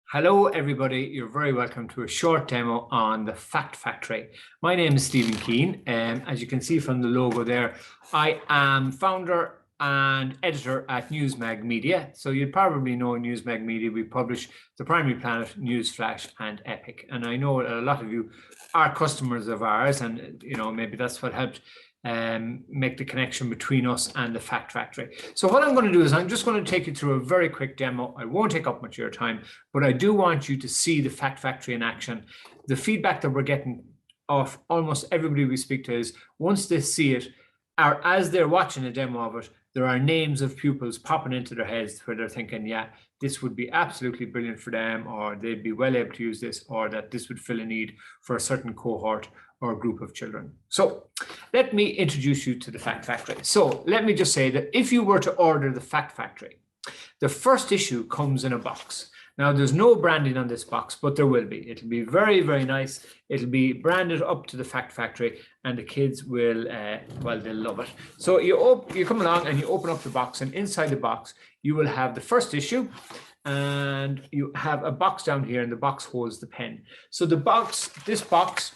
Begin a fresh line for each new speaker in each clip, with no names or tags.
Hello, everybody. You're very welcome to a short demo on the Fact Factory. My name is Stephen Keane, and as you can see from the logo there, I am founder and editor at Newsmag Media. So you'd probably know Newsmag Media. We publish The Primary Planet, Newsflash, and Epic. And I know a lot of you are customers of ours, and maybe that's what helped make the connection between us and the Fact Factory. So what I'm going to do is I'm just going to take you through a very quick demo. I won't take up much of your time, but I do want you to see the Fact Factory in action. The feedback that we're getting off almost everybody we speak to is once they see it, or as they're watching a demo of it, there are names of pupils popping into their heads where they're thinking, yeah, this would be absolutely brilliant for them, or they'd be well able to use this, or that this would fill a need for a certain cohort or group of children. So let me introduce you to the Fact Factory. So let me just say that if you were to order the Fact Factory, the first issue comes in a box. Now there's no branding on this box, but there will be. It'll be very, very nice. It'll be branded up to the Fact Factory, and the kids will, well, they'll love it. So you come along and you open up the box, and inside the box, you will have the first issue, and you have a box down here, and the box holds the pen. So this box,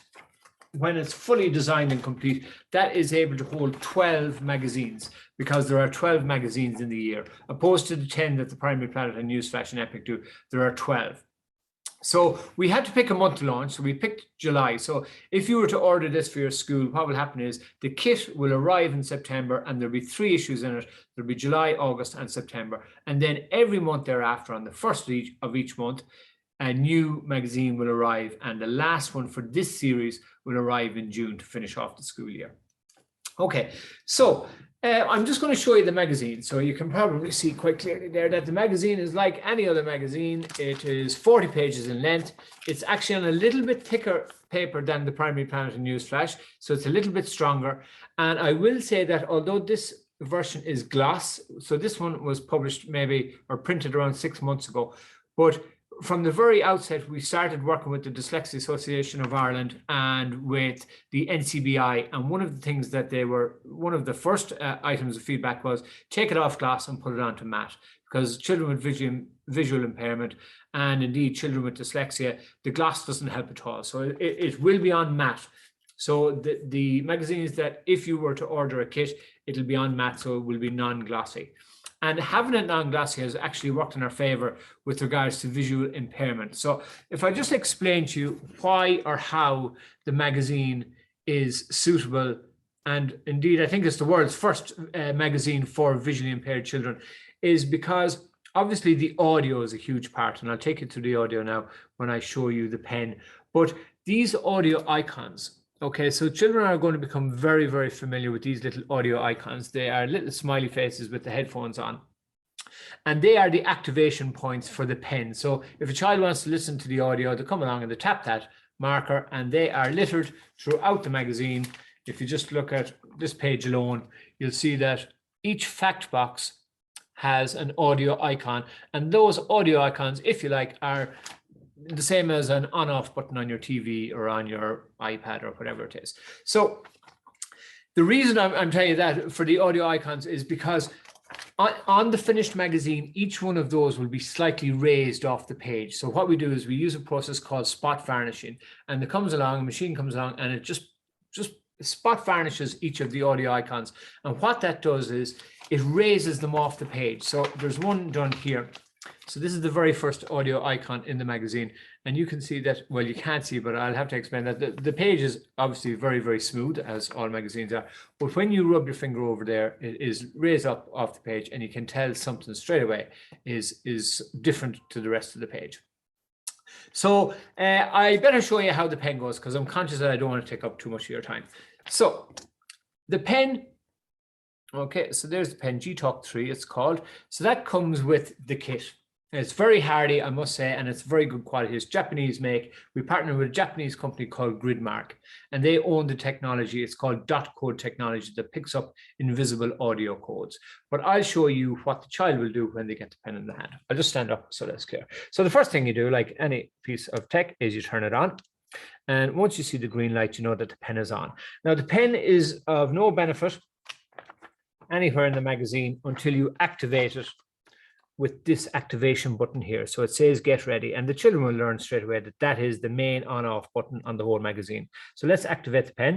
when it's fully designed and complete, that is able to hold 12 magazines, because there are 12 magazines in the year, opposed to the 10 that the Primary Planet and Newsflash and Epic do. There are 12. So we had to pick a month to launch, so we picked July. So if you were to order this for your school, what will happen is the kit will arrive in September, and there'll be 3 issues in it. There'll be July, August, and September. And then every month thereafter, on the first of each month, a new magazine will arrive, and the last one for this series will arrive in June to finish off the school year. Okay, so I'm just going to show you the magazine. So you can probably see quite clearly there that the magazine is like any other magazine. It is 40 pages in length. It's actually on a little bit thicker paper than the Primary Planet and Newsflash, so it's a little bit stronger. And I will say that although this version is gloss, so this one was published or printed around 6 months ago, but from the very outset, we started working with the Dyslexia Association of Ireland and with the NCBI. And one of the things that one of the first items of feedback was take it off glass and put it onto matte, because children with visual impairment and indeed children with dyslexia, the gloss doesn't help at all. So it will be on matte. So the magazines that if you were to order a kit, it'll be on matte, so it will be non-glossy. And having it non-glossy has actually worked in our favor with regards to visual impairment. So if I just explain to you why or how the magazine is suitable, and indeed I think it's the world's first magazine for visually impaired children, is because obviously the audio is a huge part, and I'll take you to the audio now when I show you the pen. But these audio icons, okay, so children are going to become very, very familiar with these little audio icons. They are little smiley faces with the headphones on. And they are the activation points for the pen. So if a child wants to listen to the audio, they come along and they tap that marker, and they are littered throughout the magazine. If you just look at this page alone, you'll see that each fact box has an audio icon. And those audio icons, if you like, are the same as an on-off button on your TV or on your iPad or whatever it is. So the reason I'm telling you that for the audio icons is because on the finished magazine, each one of those will be slightly raised off the page. So what we do is we use a process called spot varnishing, and a machine comes along and it just spot varnishes each of the audio icons. And what that does is it raises them off the page. So there's one done here. So this is the very first audio icon in the magazine, and you can see that, well, you can't see, but I'll have to explain that the page is obviously very, very smooth, as all magazines are, but when you rub your finger over there, it is raised up off the page, and you can tell something straight away is different to the rest of the page. So I better show you how the pen goes, because I'm conscious that I don't want to take up too much of your time. So the pen, okay, so there's the pen, G-Talk 3 it's called. So that comes with the kit. It's very hardy, I must say, and it's very good quality. It's Japanese make. We partner with a Japanese company called Gridmark, and they own the technology. It's called dot code technology that picks up invisible audio codes. But I'll show you what the child will do when they get the pen in the hand. I'll just stand up so that's clear. So the first thing you do, like any piece of tech, is you turn it on. And once you see the green light, you know that the pen is on. Now, the pen is of no benefit anywhere in the magazine until you activate it with this activation button here. So it says get ready, and the children will learn straight away that that is the main on-off button on the whole magazine. So let's activate the pen.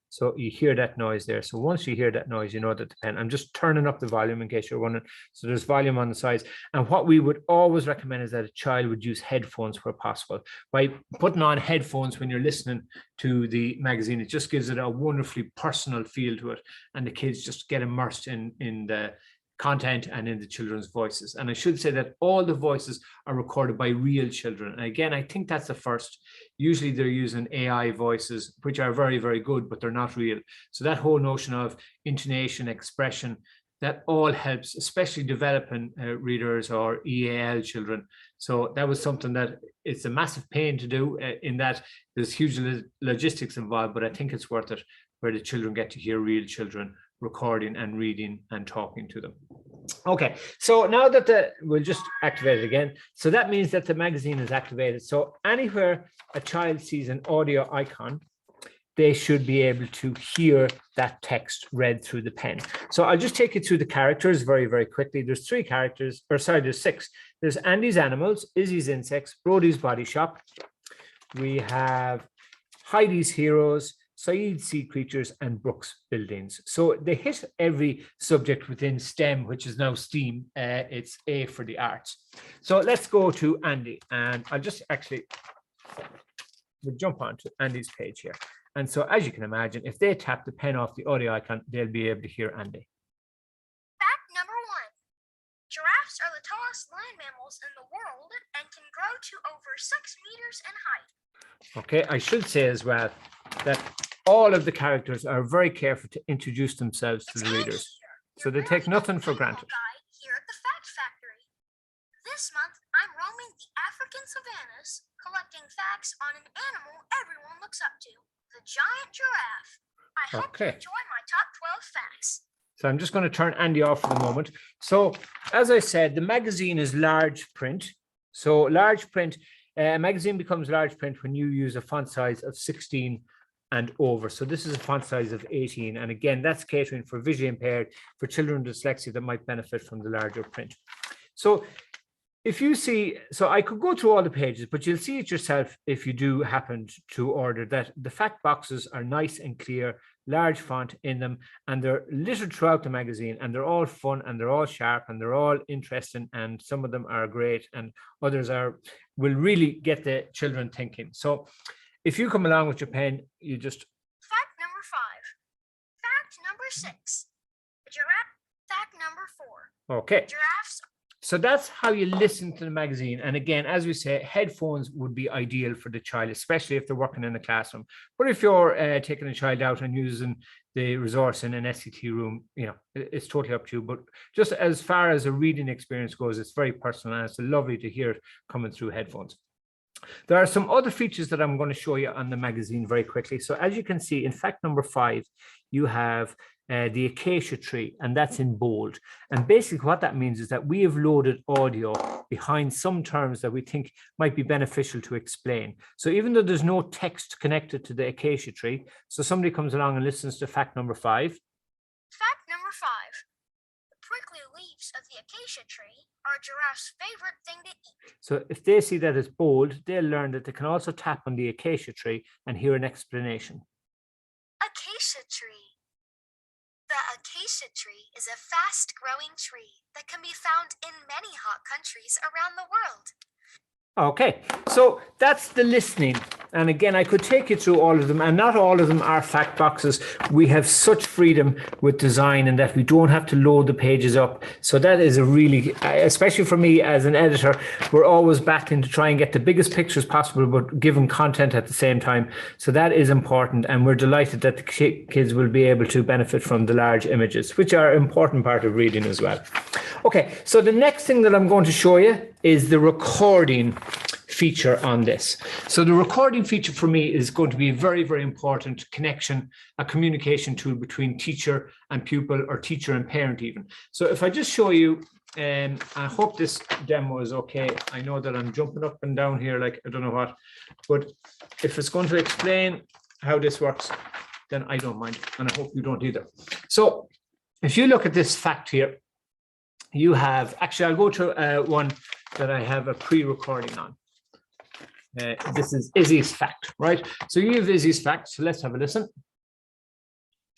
So you hear that noise there. So once you hear that noise, you know that the pen, I'm just turning up the volume in case you're wondering. So there's volume on the sides. And what we would always recommend is that a child would use headphones where possible. By putting on headphones when you're listening to the magazine, it just gives it a wonderfully personal feel to it. And the kids just get immersed in the content and in the children's voices. And I should say that all the voices are recorded by real children. And again, I think that's the first. Usually they're using AI voices, which are very, very good, but they're not real. So that whole notion of intonation, expression, that all helps, especially developing readers or EAL children. So that was something that it's a massive pain to do in that there's huge logistics involved, but I think it's worth it where the children get to hear real children recording and reading and talking to them. Okay, so now that we'll just activate it again. So that means that the magazine is activated. So anywhere a child sees an audio icon, they should be able to hear that text read through the pen. So I'll just take you through the characters very, very quickly. There's 3 characters, or sorry, there's 6. There's Andy's Animals, Izzy's Insects, Brody's Body Shop. We have Heidi's Heroes, Saeed's Sea Creatures, and Brooks Buildings. So they hit every subject within STEM, which is now STEAM. It's A for the arts. So let's go to Andy, and I'll just we'll jump onto Andy's page here. And so as you can imagine, if they tap the pen off the audio icon, they'll be able to hear Andy.
Fact number 1. Giraffes are the tallest land mammals in the world and can grow to over 6 meters in height.
Okay, I should say as well that all of the characters are very careful to introduce themselves to the readers. So they take nothing for granted.
Here at the Fact Factory. This month, I'm roaming the African savannas, collecting facts on an animal everyone looks up to, the giant giraffe. I hope you enjoy my top 12 facts.
So I'm just going to turn Andy off for the moment. So as I said, the magazine is large print. So large print, a magazine becomes large print when you use a font size of 16 and over. So this is a font size of 18. And again, that's catering for visually impaired, for children with dyslexia that might benefit from the larger print. So if you see, so I could go through all the pages, but you'll see it yourself if you do happen to order that the fact boxes are nice and clear, large font in them, and they're littered throughout the magazine, and they're all fun and they're all sharp and they're all interesting, and some of them are great and others will really get the children thinking. So if you come along with your pen, you just...
Fact number 5. Fact number 6. Giraffe. Fact number 4.
Okay.
Giraffes.
So that's how you listen to the magazine. And again, as we say, headphones would be ideal for the child, especially if they're working in a classroom. But if you're taking a child out and using the resource in an SCT room, you know, it's totally up to you. But just as far as a reading experience goes, it's very personal and it's lovely to hear it coming through headphones. There are some other features that I'm going to show you on the magazine very quickly. So as you can see, in fact number 5, you have the acacia tree, and that's in bold. And basically what that means is that we have loaded audio behind some terms that we think might be beneficial to explain. So even though there's no text connected to the acacia tree, so somebody comes along and listens to fact number 5.
Fact number 5. The prickly leaves of the acacia tree are a giraffe's favorite thing to eat.
So if they see that it's bold, they'll learn that they can also tap on the acacia tree and hear an explanation.
Acacia tree. The acacia tree is a fast-growing tree that can be found in many hot countries around the world.
Okay, so that's the listening. And again, I could take you through all of them, and not all of them are fact boxes. We have such freedom with design in that we don't have to load the pages up. So that is a really, especially for me as an editor, we're always battling to try and get the biggest pictures possible, but given content at the same time. So that is important. And we're delighted that the kids will be able to benefit from the large images, which are an important part of reading as well. Okay, so the next thing that I'm going to show you is the recording feature on this. So the recording feature for me is going to be a very, very important connection, a communication tool between teacher and pupil, or teacher and parent even. So if I just show you, I hope this demo is okay. I know that I'm jumping up and down here like I don't know what, but if it's going to explain how this works, then I don't mind, and I hope you don't either. So if you look at this fact here, you have, actually, I'll go to one that I have a pre-recording on. This is Izzy's fact, right? So you have Izzy's fact, so let's have a listen.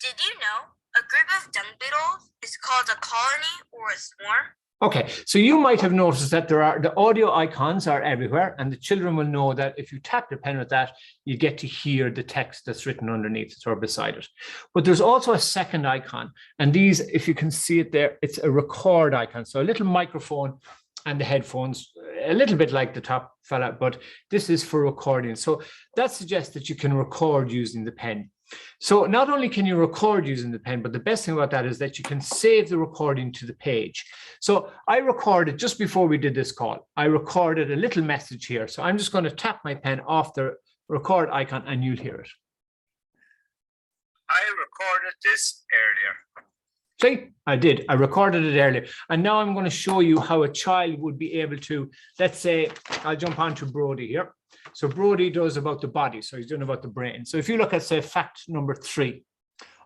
Did you know a group of dung beetles is called a colony or a swarm?
Okay, so you might have noticed that the audio icons are everywhere, and the children will know that if you tap the pen with that, you get to hear the text that's written underneath it or beside it. But there's also a second icon, and these, if you can see it there, it's a record icon. So a little microphone and the headphones, a little bit like the top fella, but this is for recording. So that suggests that you can record using the pen. So not only can you record using the pen, but the best thing about that is that you can save the recording to the page. So I recorded, just before we did this call, I recorded a little message here. So I'm just going to tap my pen off the record icon and you'll hear it.
I recorded this earlier.
See, I did. I recorded it earlier. And now I'm going to show you how a child would be able to, let's say, I'll jump on to Brody here. So Brody does about the body. So he's doing about the brain. So if you look at, say, fact number 3,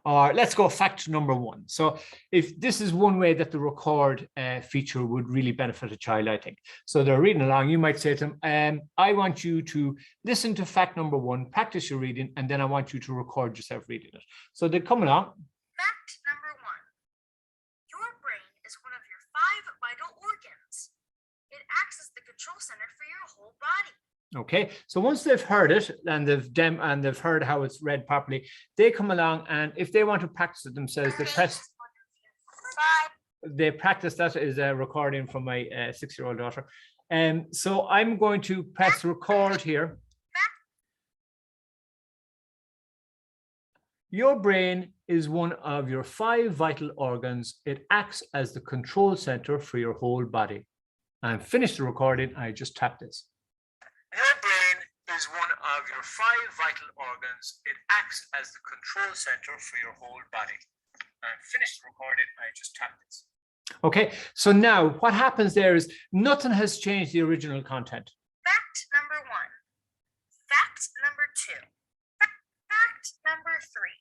or let's go fact number 1. So if this is one way that the record feature would really benefit a child, I think. So they're reading along. You might say to them, I want you to listen to fact number 1, practice your reading, and then I want you to record yourself reading it. So they come along.
Fact number 1. Your brain is one of your 5 vital organs. It acts as the control center for your whole body.
Okay, so once they've heard it and they've heard how it's read properly, they come along, and if they want to practice it themselves, they practice. That is a recording from my 6-year-old daughter. So I'm going to press record here. Your brain is one of your 5 vital organs. It acts as the control center for your whole body. I'm finished the recording. I just tapped this.
Your brain is one of your 5 vital organs. It acts as the control center for your whole body. I'm finished the recording. I just tapped this.
Okay, so now what happens there is nothing has changed the original content.
Fact number 1. Fact number 2. Fact number 3.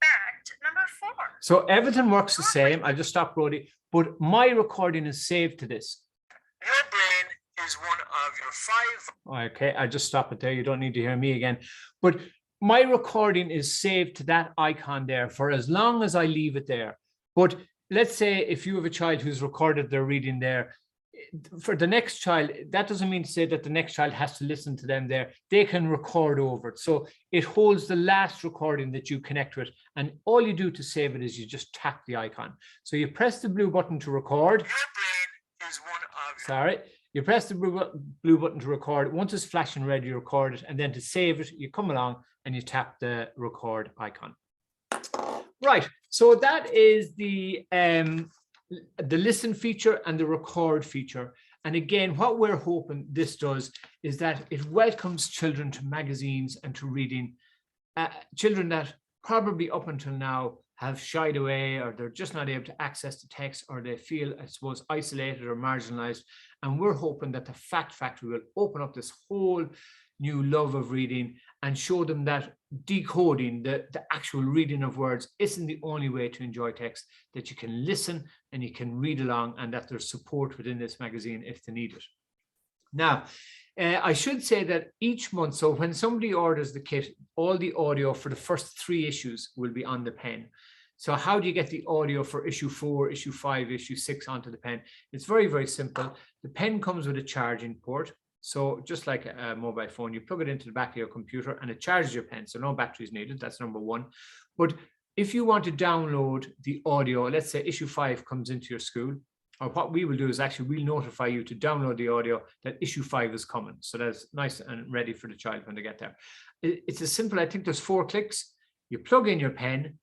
Fact number 4.
So everything works the same. I just stopped Brody, but my recording is saved to this.
Your brain is one of your 5.
Okay, I just stop it there. You don't need to hear me again. But my recording is saved to that icon there for as long as I leave it there. But let's say if you have a child who's recorded their reading there, for the next child, that doesn't mean to say that the next child has to listen to them there. They can record over it. So it holds the last recording that you connect with. And all you do to save it is you just tap the icon. So you press the blue button to record.
Your brain is one of your...
Sorry. You press the blue button to record. Once it's flashing red, you record it. And then to save it, you come along and you tap the record icon. Right. So that is the listen feature and the record feature. And again, what we're hoping this does is that it welcomes children to magazines and to reading. Children that probably up until now have shied away, or they're just not able to access the text, or they feel, I suppose, isolated or marginalized. And we're hoping that the Fact Factory will open up this whole new love of reading and show them that decoding, the actual reading of words, isn't the only way to enjoy text, that you can listen and you can read along, and that there's support within this magazine if they need it. Now, I should say that each month, so when somebody orders the kit, all the audio for the first 3 issues will be on the pen. So how do you get the audio for issue 4, issue 5, issue 6 onto the pen? It's very, very simple. The pen comes with a charging port. So just like a mobile phone, you plug it into the back of your computer and it charges your pen. So no batteries needed. That's number 1. But if you want to download the audio, let's say issue 5 comes into your school, or what we will do is actually we'll notify you to download the audio that issue 5 is coming. So that's nice and ready for the child when they get there. It's as simple. I think there's 4 clicks. You plug in your pen,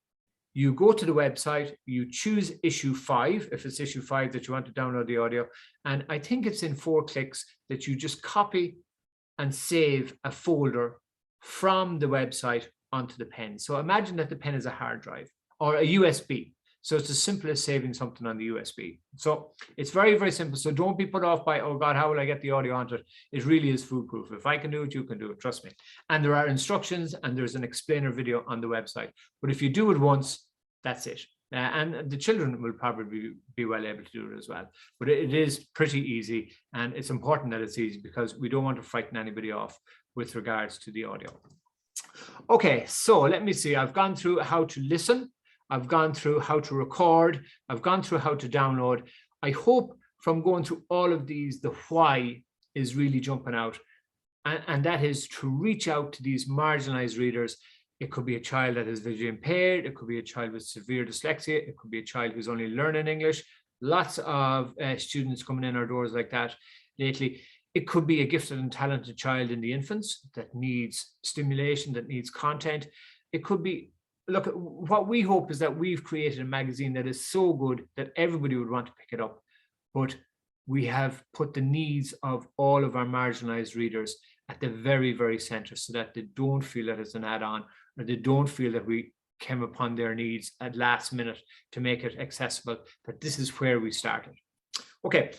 you go to the website, you choose issue 5, if it's issue 5 that you want to download the audio. And I think it's in 4 clicks that you just copy and save a folder from the website onto the pen. So imagine that the pen is a hard drive or a USB. So it's as simple as saving something on the USB. So it's very, very simple. So don't be put off by, oh God, how will I get the audio onto it? It really is foolproof. If I can do it, you can do it. Trust me. And there are instructions and there's an explainer video on the website. But if you do it once, that's it. and the children will probably be well able to do it as well. But it is pretty easy, and it's important that it's easy because we don't want to frighten anybody off with regards to the audio. Okay, so let me see. I've gone through how to listen. I've gone through how to record. I've gone through how to download. I hope from going through all of these, the why is really jumping out. And that is to reach out to these marginalized readers. It could be a child that is visually impaired. It could be a child with severe dyslexia. It could be a child who's only learning English. Lots of students coming in our doors like that lately. It could be a gifted and talented child in the infants that needs stimulation, that needs content. It could be, look, what we hope is that we've created a magazine that is so good that everybody would want to pick it up. But we have put the needs of all of our marginalized readers at the very, very center so that they don't feel that it's an add-on, or they don't feel that we came upon their needs at last minute to make it accessible, that this is where we started. Okay,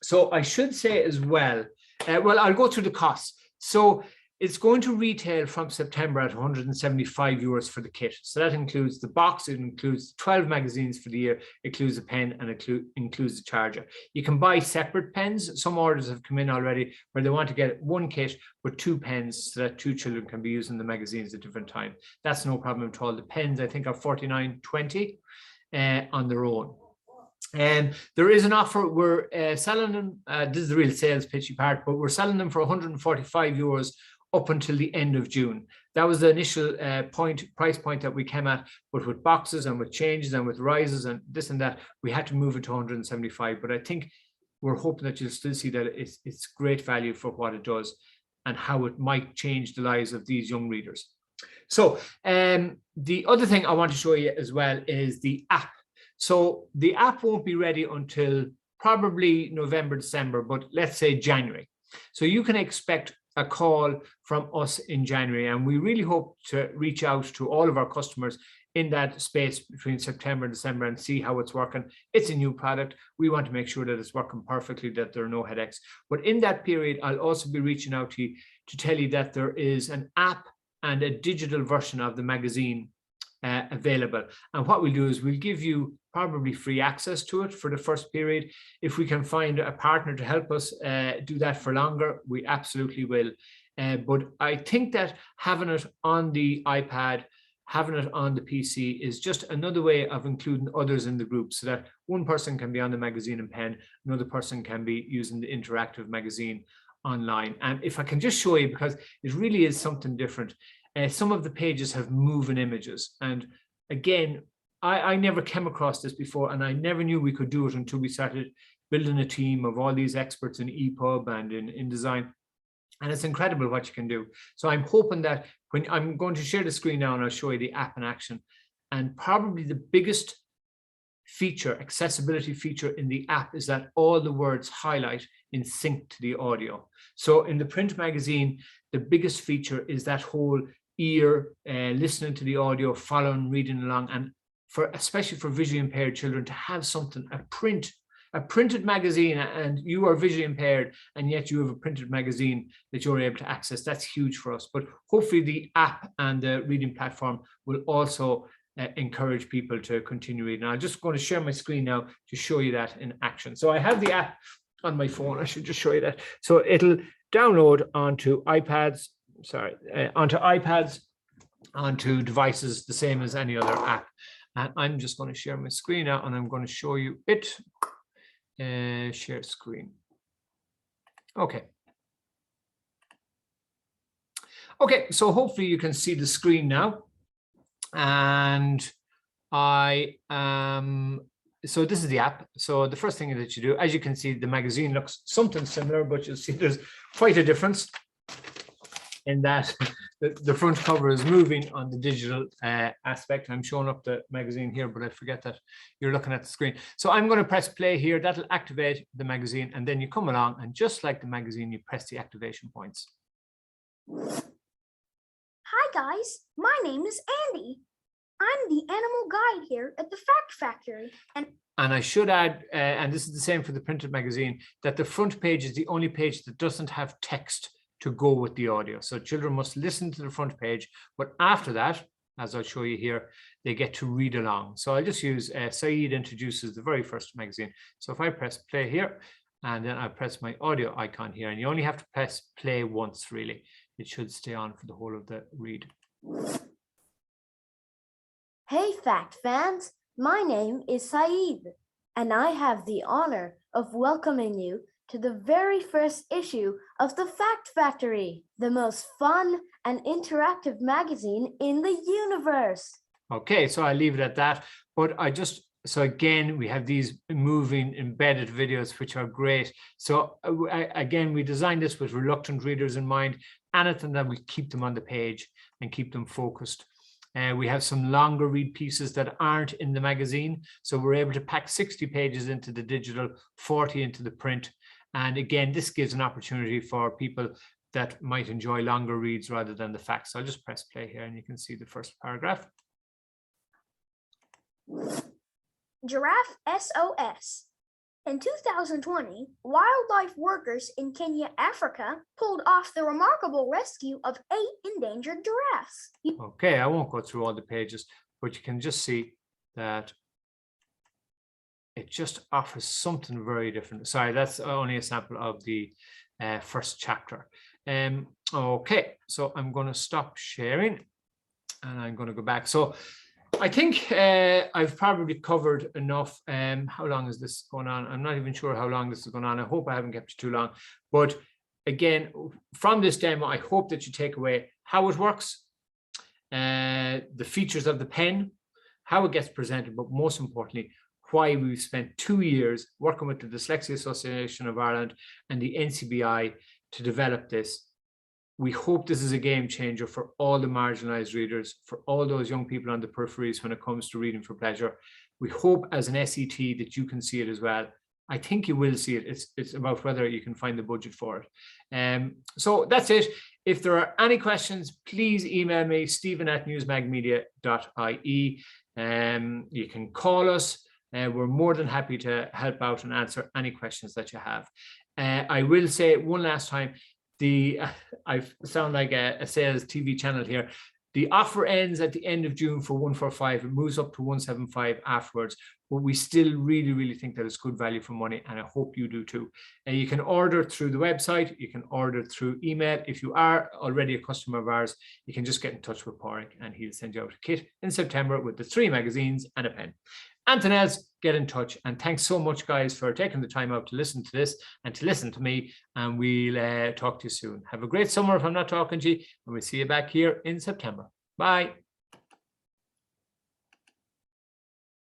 so I should say as well, well, I'll go through the costs. So it's going to retail from September at €175 for the kit. So that includes the box, it includes 12 magazines for the year, it includes a pen, and includes the charger. You can buy separate pens. Some orders have come in already where they want to get one kit with 2 pens so that 2 children can be using the magazines at different times. That's no problem at all. The pens, I think, are $49.20 on their own. And there is an offer. We're selling them, this is the real sales pitchy part, but we're selling them for €145 up until the end of June. That was the initial price point that we came at, but with boxes and with changes and with rises and this and that, we had to move it to 175. But I think we're hoping that you'll still see that it's great value for what it does and how it might change the lives of these young readers. So the other thing I want to show you as well is the app. So the app won't be ready until probably November, December, but let's say January. So you can expect a call from us in January, and we really hope to reach out to all of our customers in that space between September and December and see how it's working. It's a new product. We want to make sure that it's working perfectly, that there are no headaches. But in that period, I'll also be reaching out to you to tell you that there is an app and a digital version of the magazine available. And what we'll do is we'll give you probably free access to it for the first period. If we can find a partner to help us do that for longer, we absolutely will. But I think that having it on the iPad, having it on the PC is just another way of including others in the group so that one person can be on the magazine and pen, another person can be using the interactive magazine online. And if I can just show you, because it really is something different. Some of the pages have moving images. And again, I never came across this before, and I never knew we could do it until we started building a team of all these experts in EPUB and in design. And it's incredible what you can do. So I'm hoping that when I'm going to share the screen now and I'll show you the app in action. And probably the biggest feature, accessibility feature in the app is that all the words highlight in sync to the audio. So in the print magazine, the biggest feature is that whole ear, listening to the audio, following, reading along, and especially for visually impaired children to have something, a printed magazine, and you are visually impaired and yet you have a printed magazine that you're able to access. That's huge for us. But hopefully the app and the reading platform will also encourage people to continue reading. I'm just going to share my screen now to show you that in action. So I have the app on my phone. I should just show you that. So it'll download onto iPads, onto devices, the same as any other app. And I'm just going to share my screen now and I'm going to show you it. Share screen. Okay. Okay, so hopefully you can see the screen now. And so this is the app. So the first thing that you do, as you can see, the magazine looks something similar, but you'll see there's quite a difference in that the front cover is moving on the digital aspect. I'm showing up the magazine here, but I forget that you're looking at the screen. So I'm going to press play here. That'll activate the magazine, and then you come along, and just like the magazine, you press the activation points.
Hi guys, my name is Andy. I'm the animal guide here at the Fact Factory. And
I should add, and this is the same for the printed magazine, that the front page is the only page that doesn't have text to go with the audio. So children must listen to the front page, but after that, as I'll show you here, they get to read along. So I'll just use Saeed introduces the very first magazine. So if I press play here, and then I press my audio icon here, and you only have to press play once, really. It should stay on for the whole of the read.
Hey, Fact fans, my name is Saeed, and I have the honor of welcoming you to the very first issue of the Fact Factory, the most fun and interactive magazine in the universe.
Okay, so I leave it at that, but so again, we have these moving embedded videos, which are great. So again, we designed this with reluctant readers in mind, anything that we keep them on the page and keep them focused. We have some longer read pieces that aren't in the magazine. So we're able to pack 60 pages into the digital, 40 into the print. And again, this gives an opportunity for people that might enjoy longer reads rather than the facts. So I'll just press play here and you can see the first paragraph.
Giraffe SOS. In 2020, wildlife workers in Kenya, Africa, pulled off the remarkable rescue of 8 endangered giraffes.
Okay, I won't go through all the pages, but you can just see that it just offers something very different. Sorry, that's only a sample of the first chapter. Okay, so I'm going to stop sharing and I'm going to go back. So I think I've probably covered enough. How long is this going on? I'm not even sure how long this is going on. I hope I haven't kept you too long. But again, from this demo, I hope that you take away how it works, the features of the pen, how it gets presented, but most importantly, why we've spent 2 years working with the Dyslexia Association of Ireland and the NCBI to develop this. We hope this is a game changer for all the marginalized readers, for all those young people on the peripheries when it comes to reading for pleasure. We hope as an SET that you can see it as well. I think you will see it. It's about whether you can find the budget for it. So that's it. If there are any questions, please email me, stephen@newsmagmedia.ie. You can call us. We're more than happy to help out and answer any questions that you have. I will say one last time, I sound like a sales TV channel here. The offer ends at the end of June for 145. It moves up to 175 afterwards, but we still really think that it's good value for money, and I hope you do too. And you can order through the website. You can order through email. If you are already a customer of ours, you can just get in touch with Porrick and he'll send you out a kit in September with the 3 magazines and a pen. Anything else, get in touch. And thanks so much, guys, for taking the time out to listen to this and to listen to me. And we'll talk to you soon. Have a great summer if I'm not talking to you. And we'll see you back here in September. Bye.